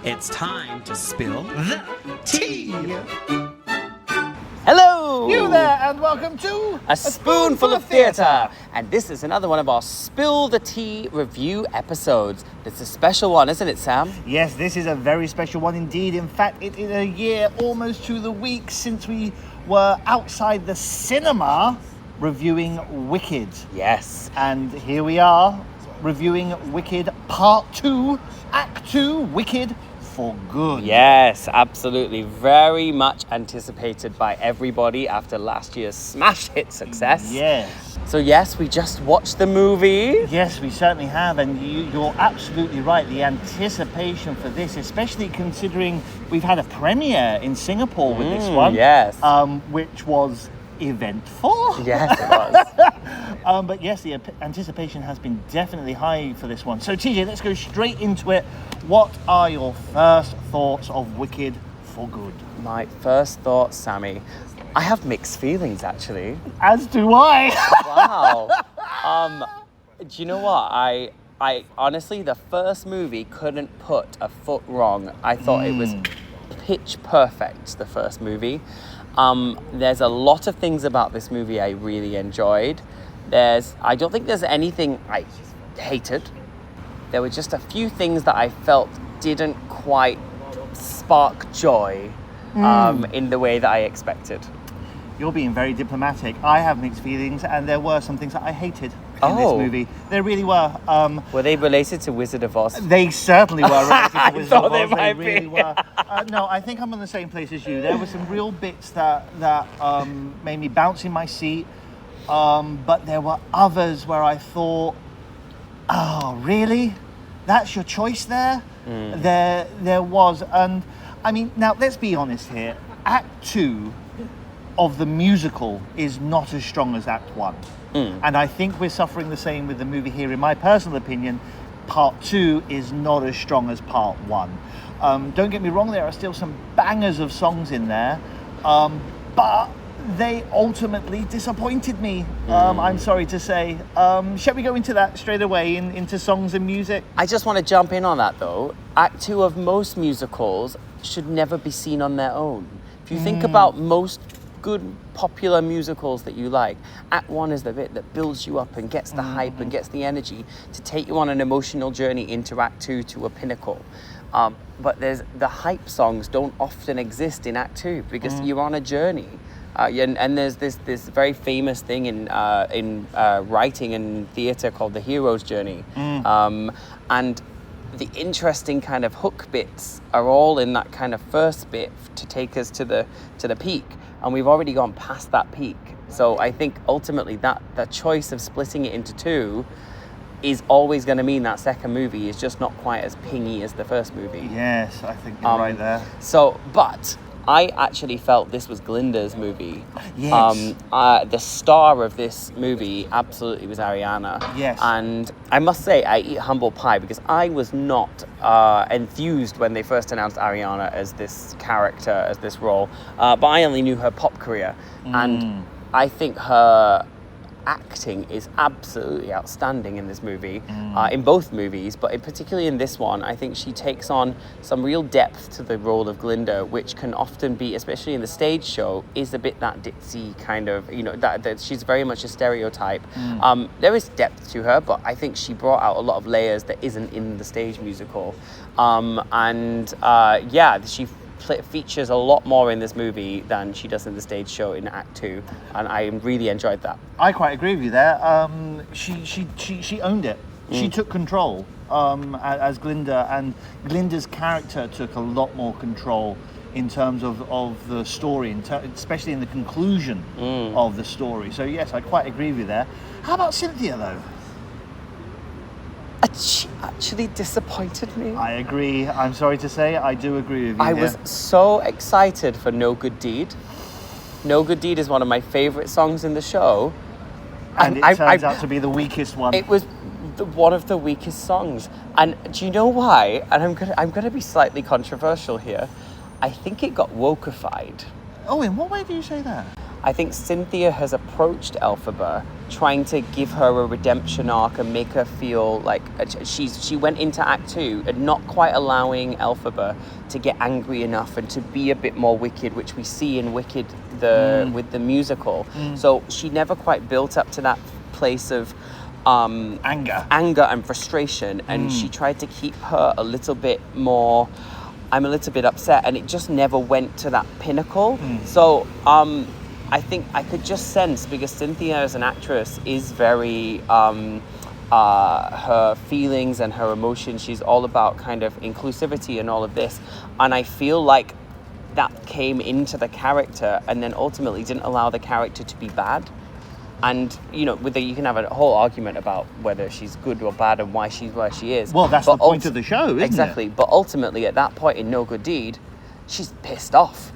It's time to spill the tea. Hello! You there, and welcome to A Spoonful of Theatre. And this is another one of our Spill the Tea review episodes. It's a special one, isn't it, Sam? Yes, this is a very special one indeed. In fact, it is a year almost to the week since we were outside the cinema reviewing Wicked. Yes. And here we are reviewing Wicked Part 2, Act 2, Wicked for Good. Yes, absolutely. Very much anticipated by everybody after last year's smash hit success. Yes. So yes, we just watched the movie. Yes, we certainly have, and you're absolutely right. The anticipation for this, especially considering we've had a premiere in Singapore with this one. Yes. Which was eventful. Yes, it was. But yes, the anticipation has been definitely high for this one. So TJ, let's go straight into it. What are your first thoughts of Wicked for Good? My first thought, Sammy, I have mixed feelings actually. As do I. Wow. Do you know what? I honestly, the first movie couldn't put a foot wrong. I thought it was pitch perfect, the first movie. There's a lot of things about this movie I really enjoyed. I don't think there's anything I hated. There were just a few things that I felt didn't quite spark joy in the way that I expected. You're being very diplomatic. I have mixed feelings, and there were some things that I hated in this movie. There really were. Were they related to Wizard of Oz? They certainly were related to Wizard of Oz. they might really be. were. No, I think I'm on the same place as you. There were some real bits that made me bounce in my seat, but there were others where I thought, oh, really? That's your choice there? There was. And, I mean, now, let's be honest here. Act 2 of the musical is not as strong as Act 1. And I think we're suffering the same with the movie here. In my personal opinion, Part 2 is not as strong as Part 1. Don't get me wrong, there are still some bangers of songs in there, but they ultimately disappointed me, I'm sorry to say. Shall we go into that straight away, into songs and music? I just want to jump in on that though. Act 2 of most musicals should never be seen on their own. If you think about most good popular musicals that you like, Act 1 is the bit that builds you up and gets the hype and gets the energy to take you on an emotional journey into Act 2 to a pinnacle. But the hype songs don't often exist in Act 2 because you're on a journey. And there's this very famous thing in writing and theatre called the hero's journey. And the interesting kind of hook bits are all in that kind of first bit to take us to the peak. And we've already gone past that peak. So I think ultimately that the choice of splitting it into two is always going to mean that second movie is just not quite as pingy as the first movie. Yes, I think you're right there. So, but I actually felt this was Glinda's movie. Yes. The star of this movie absolutely was Ariana. Yes. And I must say, I eat humble pie because I was not enthused when they first announced Ariana as this character, as this role. But I only knew her pop career. And I think her acting is absolutely outstanding in this movie, in both movies, but particularly in this one. I think she takes on some real depth to the role of Glinda, which can often be, especially in the stage show, is a bit that ditzy kind of, that she's very much a stereotype. There is depth to her, but I think she brought out a lot of layers that isn't in the stage musical. She features a lot more in this movie than she does in the stage show in Act 2, and I really enjoyed that. I quite agree with you there. She owned it. She took control as Glinda, and Glinda's character took a lot more control in terms of the story, especially in the conclusion of the story. So yes, I quite agree with you there. How about Cynthia though? She actually disappointed me. I agree. I'm sorry to say, I do agree with you. I was so excited for No Good Deed. No Good Deed is one of my favourite songs in the show. And it turns out to be the weakest one. It was one of the weakest songs. And do you know why? And I'm gonna be slightly controversial here. I think it got wokeified. Oh, in what way do you say that? I think Cynthia has approached Elphaba trying to give her a redemption arc and make her feel like she went into Act 2 and not quite allowing Elphaba to get angry enough and to be a bit more wicked, which we see in Wicked with the musical. So she never quite built up to that place of Anger and frustration, and she tried to keep her a little bit more, I'm a little bit upset, and it just never went to that pinnacle. So I think I could just sense, because Cynthia as an actress is very her feelings and her emotions, she's all about kind of inclusivity and all of this, and I feel like that came into the character and then ultimately didn't allow the character to be bad. And, you know, you can have a whole argument about whether she's good or bad and why she's where she is. Well, that's the point of the show, isn't it? Exactly. But ultimately, at that point in No Good Deed, she's pissed off.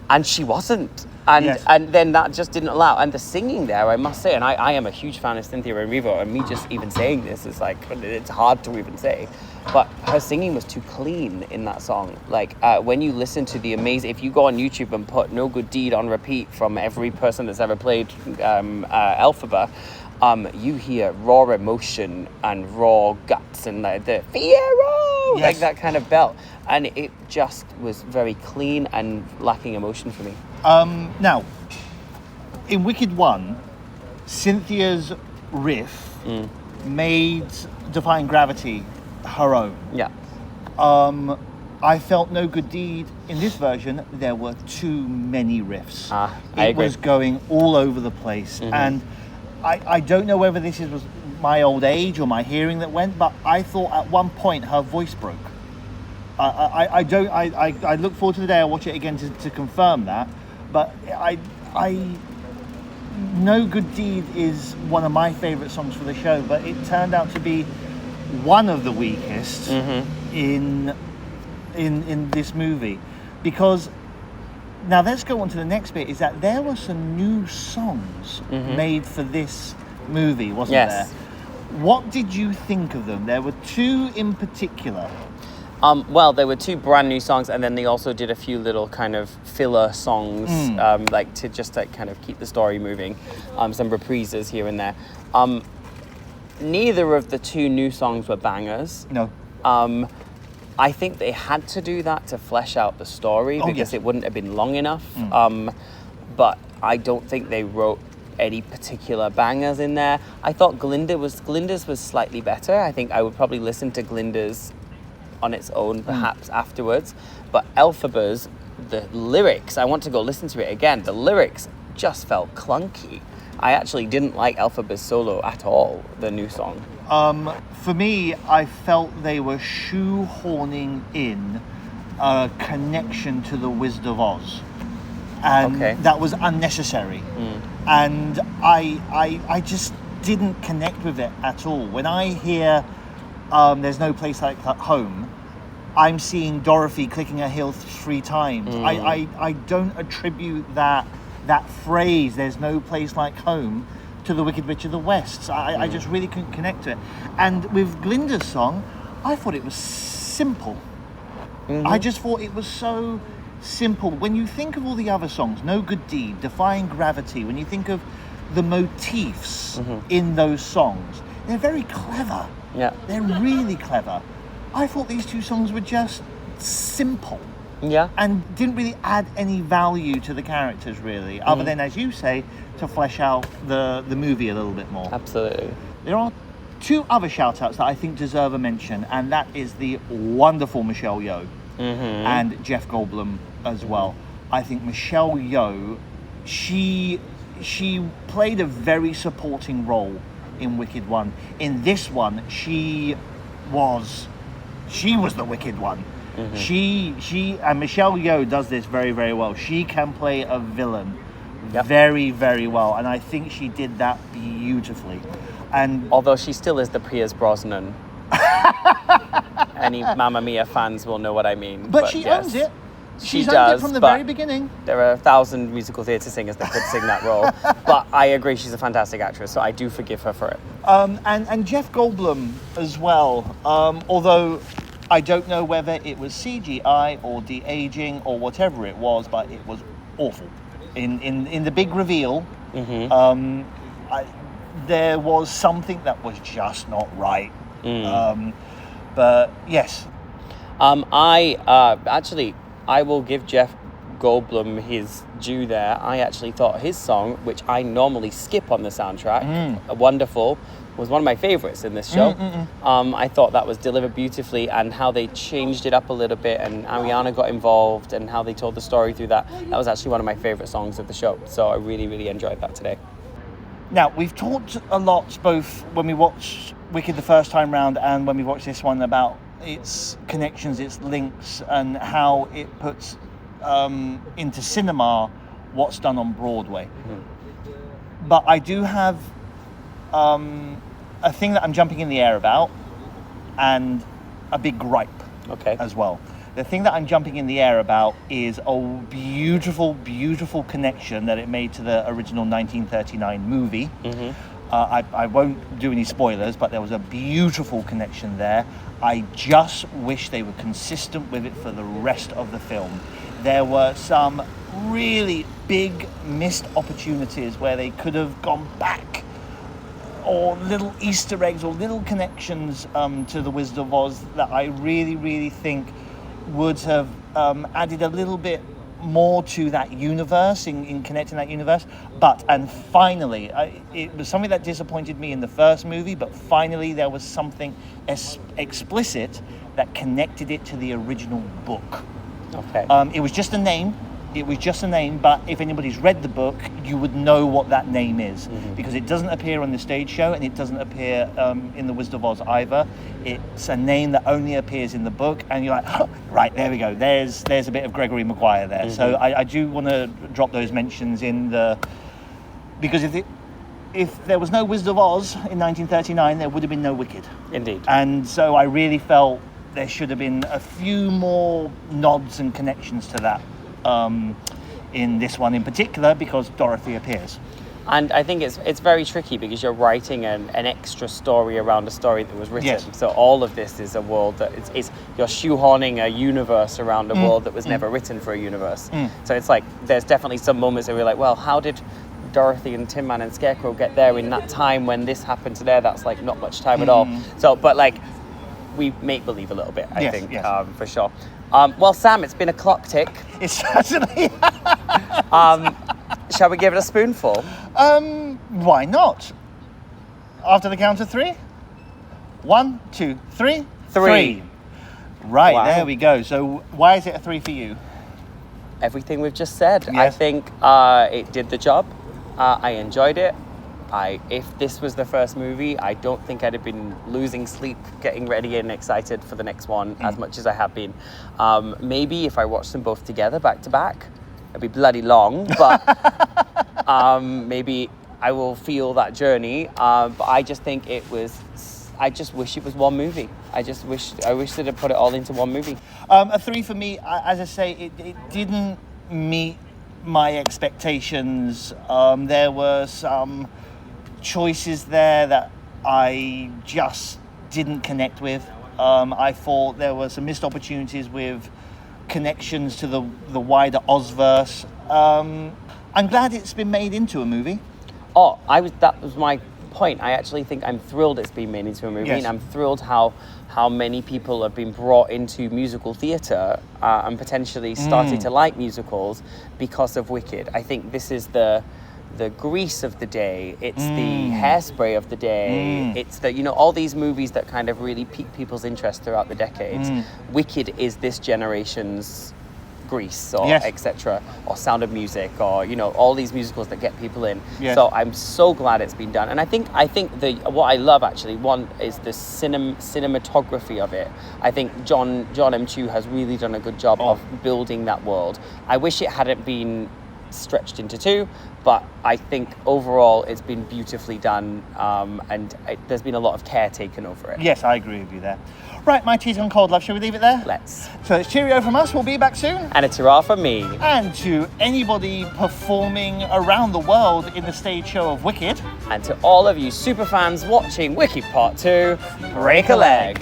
And she wasn't. And then that just didn't allow. And the singing there, I must say, and I am a huge fan of Cynthia Erivo, and me just even saying this is like, it's hard to even say. But her singing was too clean in that song. Like, when you listen to the amazing... If you go on YouTube and put No Good Deed on repeat from every person that's ever played Elphaba, you hear raw emotion and raw guts and like the Fiyero! Like that kind of belt. And it just was very clean and lacking emotion for me. Now, in Wicked 1, Cynthia's riff made Defying Gravity her own. Yeah. I felt No Good Deed in this version, there were too many riffs. I it agree. was going all over the place. And I don't know whether this was my old age or my hearing that went, but I thought at one point her voice broke. I look forward to the day I watch it again to confirm that, but No Good Deed is one of my favourite songs for the show, but it turned out to be one of the weakest in this movie, because now let's go on to the next bit, is that there were some new songs made for this movie, wasn't there? What did you think of them? There were two in particular. Well, there were two brand new songs, and then they also did a few little kind of filler songs, like to just like kind of keep the story moving. Some reprises here and there. Neither of the two new songs were bangers. No. I think they had to do that to flesh out the story because it wouldn't have been long enough. But I don't think they wrote any particular bangers in there. I thought Glinda's was slightly better. I think I would probably listen to Glinda's on its own perhaps afterwards. But Elphaba's, the lyrics, I want to go listen to it again. The lyrics just felt clunky. I actually didn't like Elphaba's solo at all, the new song. For me, I felt they were shoehorning in a connection to the Wizard of Oz. And that was unnecessary. And I just didn't connect with it at all. When I hear There's No Place Like Home, I'm seeing Dorothy clicking her heels 3 times. I don't attribute that phrase, there's no place like home, to the Wicked Witch of the West. I just really couldn't connect to it. And with Glinda's song, I thought it was simple. I just thought it was so simple. When you think of all the other songs, No Good Deed, Defying Gravity, when you think of the motifs in those songs, they're very clever. Yeah. They're really clever. I thought these two songs were just simple. Yeah. And didn't really add any value to the characters, really, other than, as you say, to flesh out the movie a little bit more. Absolutely. There are 2 other shout-outs that I think deserve a mention, and that is the wonderful Michelle Yeoh and Jeff Goldblum as well. I think Michelle Yeoh, she played a very supporting role in Wicked 1. In this one, she was the Wicked One. She and Michelle Yeoh does this very, very well. She can play a villain very, very well, and I think she did that beautifully. And although she still is the Pierce Brosnan. Any Mamma Mia fans will know what I mean. But she owns it. She's owned does, it from the but very beginning. There are 1,000 musical theatre singers that could sing that role. But I agree, she's a fantastic actress, so I do forgive her for it. And Jeff Goldblum as well, although I don't know whether it was CGI or de-aging or whatever it was, but it was awful. In the big reveal, Mm-hmm. there was something that was just not right. Mm. But yes, Mm. I will give Jeff Goldblum his due there. I actually thought his song, which I normally skip on the soundtrack, Wonderful, was one of my favorites in this show. I thought that was delivered beautifully, and how they changed it up a little bit, and Ariana got involved, and how they told the story through that. That was actually one of my favorite songs of the show. So I really, really enjoyed that today. now we've talked a lot, both when we watched Wicked the first time round and when we watched this one, about its connections, its links, and how it puts into cinema what's done on Broadway. But I do have a thing that I'm jumping in the air about, and a big gripe Okay. as well. The thing that I'm jumping in the air about is a beautiful, beautiful connection that it made to the original 1939 movie. I won't do any spoilers, but there was a beautiful connection there. I just wish they were consistent with it for the rest of the film. There were some really big missed opportunities where they could have gone back, or little Easter eggs or little connections to the Wizard of Oz that I really, really think would have added a little bit more to that universe, in connecting that universe. And finally, it was something that disappointed me in the first movie, but finally there was something explicit that connected it to the original book. Okay. It was just a name. It was just a name, but if anybody's read the book, you would know what that name is, because it doesn't appear on the stage show, and it doesn't appear in The Wizard of Oz either. It's a name that only appears in the book, and you're like, oh, right, there we go. There's a bit of Gregory Maguire there. So I do want to drop those mentions in because if there was no Wizard of Oz in 1939, there would have been no Wicked. Indeed. And so I really felt there should have been a few more nods and connections to that. In this one in particular, because Dorothy appears. And I think it's very tricky because you're writing an extra story around a story that was written. Yes. So all of this is a world that it's you're shoehorning a universe around a world that was never written for a universe. So it's like there's definitely some moments where we're like, well, how did Dorothy and Tin Man and Scarecrow get there in that time when this happened to there? That's like not much time at all. So, but like we make believe a little bit, I think, for sure. Well, Sam, it's been a clock tick. It's certainly. Shall we give it a spoonful? Why not? After the count of 3? 1, 2, 3. 3. Right, Wow. there we go. So why is it a 3 for you? Everything we've just said. I Yes. think it did the job. I enjoyed it. If this was the first movie, I don't think I'd have been losing sleep, getting ready and excited for the next one as much as I have been. Maybe if I watched them both together, back to back, it'd be bloody long, but maybe I will feel that journey. But I just think I just wish it was one movie. I wish they'd have put it all into one movie. A 3 for me, as I say, it didn't meet my expectations. There were some choices there that I just didn't connect with. I thought there were some missed opportunities with connections to the wider Ozverse. I'm glad it's been made into a movie. Oh, that was my point. I actually think I'm thrilled it's been made into a movie, Yes. and I'm thrilled how many people have been brought into musical theatre and potentially started to like musicals because of Wicked. I think this is the Grease of the day. It's the Hairspray of the day. It's all these movies that kind of really pique people's interest throughout the decades. Wicked is this generation's Grease, or Yes. etc., or Sound of Music, or all these musicals that get people in. Yes. So I'm so glad it's been done, and I think what I love actually, one is the cinematography of it. I think John M. Chu has really done a good job of building that world. I wish it hadn't been stretched into 2, but I think overall it's been beautifully done, and there's been a lot of care taken over it. Yes, I agree with you there. Right, my tea's gone cold, love. Shall we leave it there? Let's. So it's cheerio from us. We'll be back soon. And a ta-ra from me. And to anybody performing around the world in the stage show of Wicked. And to all of you super fans watching Wicked Part 2, break a leg.